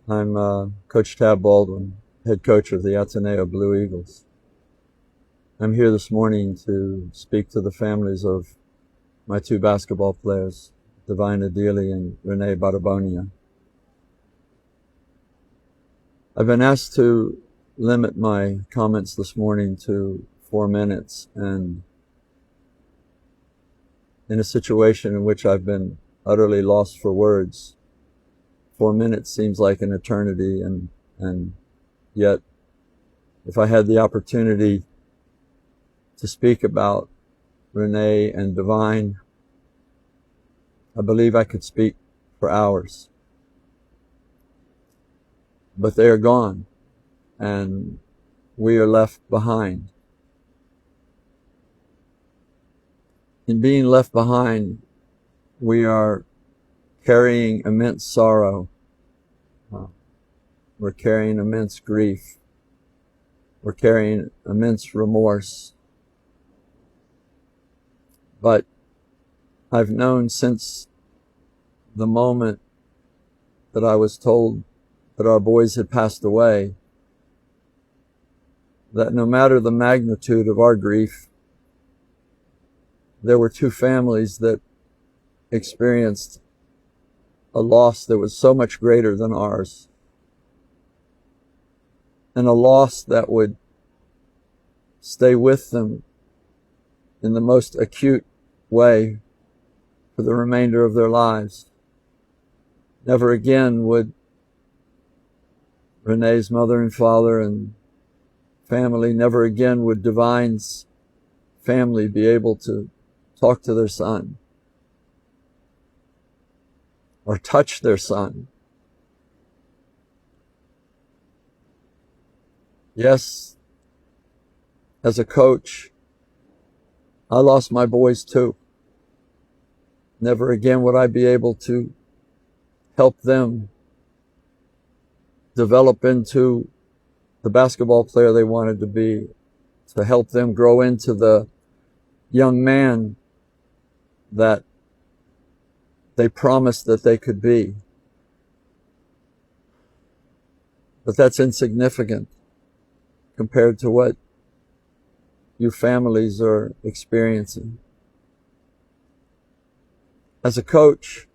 I'm Coach Tab Baldwin, head coach of the Ateneo Blue Eagles. I'm here this morning to speak to the families of my two basketball players, Divine Adili and Rene Baterbonia. I've been asked to limit my comments this morning to 4 minutes, and in a situation in which I've been utterly lost for words, 4 minutes seems like an eternity, and yet if I had the opportunity to speak about Rene and Divine, I believe I could speak for hours. But they are gone, and we are left behind. In being left behind, we are carrying immense sorrow. We're carrying immense grief. We're carrying immense remorse. But I've known since the moment that I was told that our boys had passed away, that no matter the magnitude of our grief, there were two families that experienced a loss that was so much greater than ours, and a loss that would stay with them in the most acute way for the remainder of their lives. Never again would Rene's mother and father and family, never again would Divine's family be able to talk to their son or touch their son. Yes, as a coach, I lost my boys too. Never again would I be able to help them develop into the basketball player they wanted to be, to help them grow into the young man that they promised that they could be. But that's insignificant compared to what you families are experiencing. As a coach,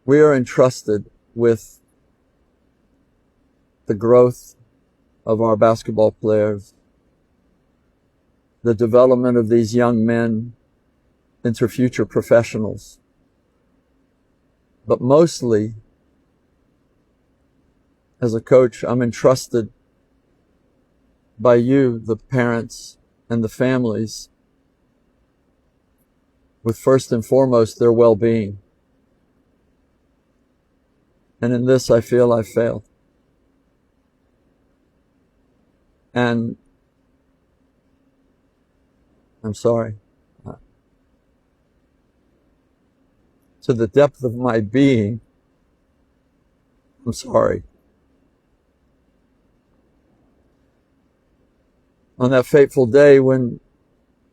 we are entrusted with the growth of our basketball players, the development of these young men into future professionals. But mostly, as a coach, I'm entrusted by you, the parents and the families, with first and foremost their well-being. And in this, I feel I failed. And I'm sorry. To the depth of my being, I'm sorry. On that fateful day when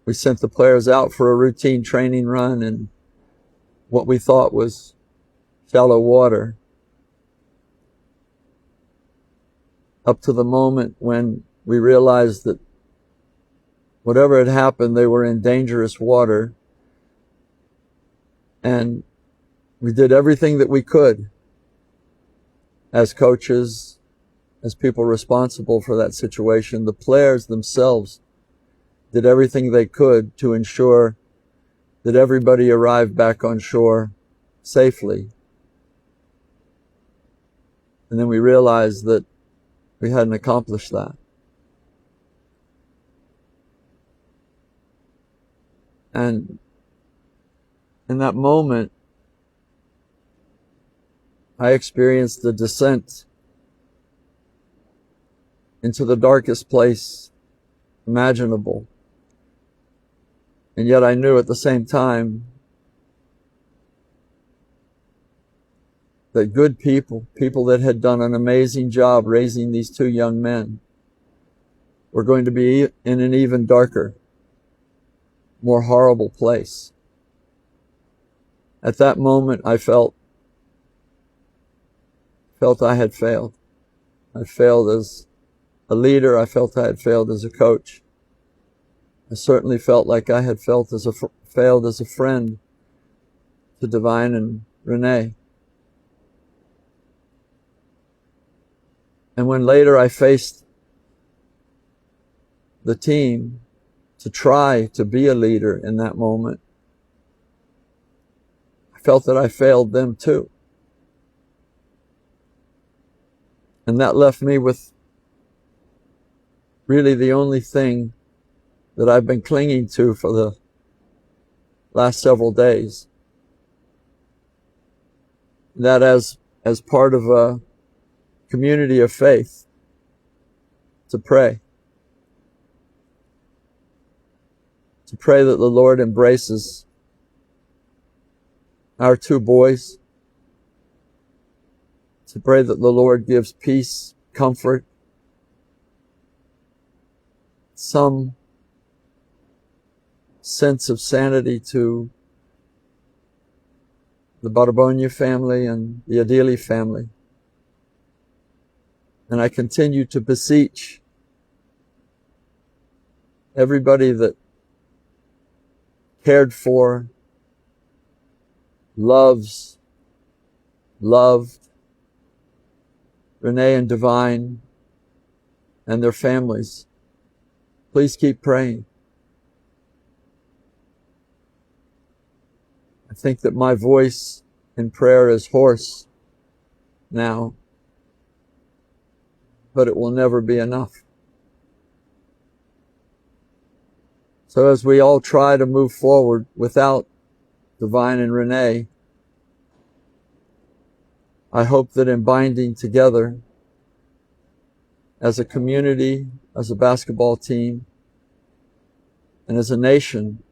we sent the players out for a routine training run in what we thought was shallow water, up to the moment when we realized that whatever had happened, they were in dangerous water, and we did everything that we could as coaches, as people responsible for that situation. The players themselves did everything they could to ensure that everybody arrived back on shore safely. And then we realized that we hadn't accomplished that. And in that moment, I experienced the descent into the darkest place imaginable. And yet I knew at the same time that good people, people that had done an amazing job raising these two young men, were going to be in an even darker, more horrible place. At that moment, I felt felt I had failed. I failed as a leader. I felt I had failed as a coach. I certainly felt like I had failed as a friend to Divine and Rene. And when later I faced the team to try to be a leader in that moment, I felt that I failed them too. And that left me with really the only thing that I've been clinging to for the last several days. That as part of a community of faith, to pray. To pray that the Lord embraces our two boys. To pray that the Lord gives peace, comfort, some sense of sanity to the Baterbonia family and the Adili family. And I continue to beseech everybody that cared for, loved Rene and Divine and their families. Please keep praying. I think that my voice in prayer is hoarse now, but it will never be enough. So as we all try to move forward without Divine and Rene, I hope that in binding together as a community, as a basketball team, and as a nation,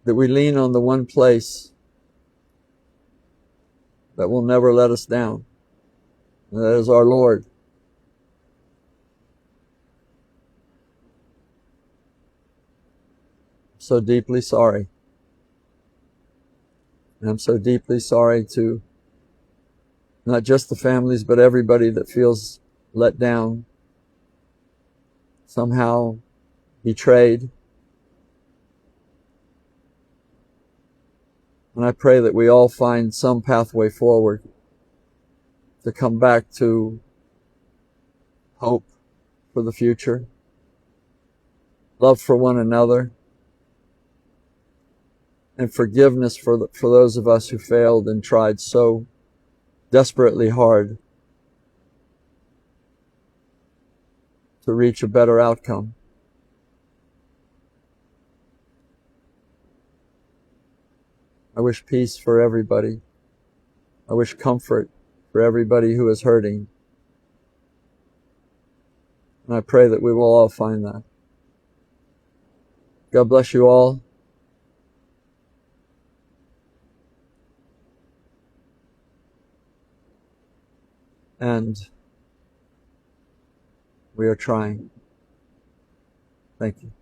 that we lean on the one place that will never let us down, and that is our Lord. I'm so deeply sorry. And I'm so deeply sorry to not just the families, but everybody that feels let down, somehow betrayed. And I pray that we all find some pathway forward to come back to hope for the future, love for one another, and forgiveness for those of us who failed and tried so desperately hard to reach a better outcome. I wish peace for everybody. I wish comfort for everybody who is hurting. And I pray that we will all find that. God bless you all. And we are trying. Thank you.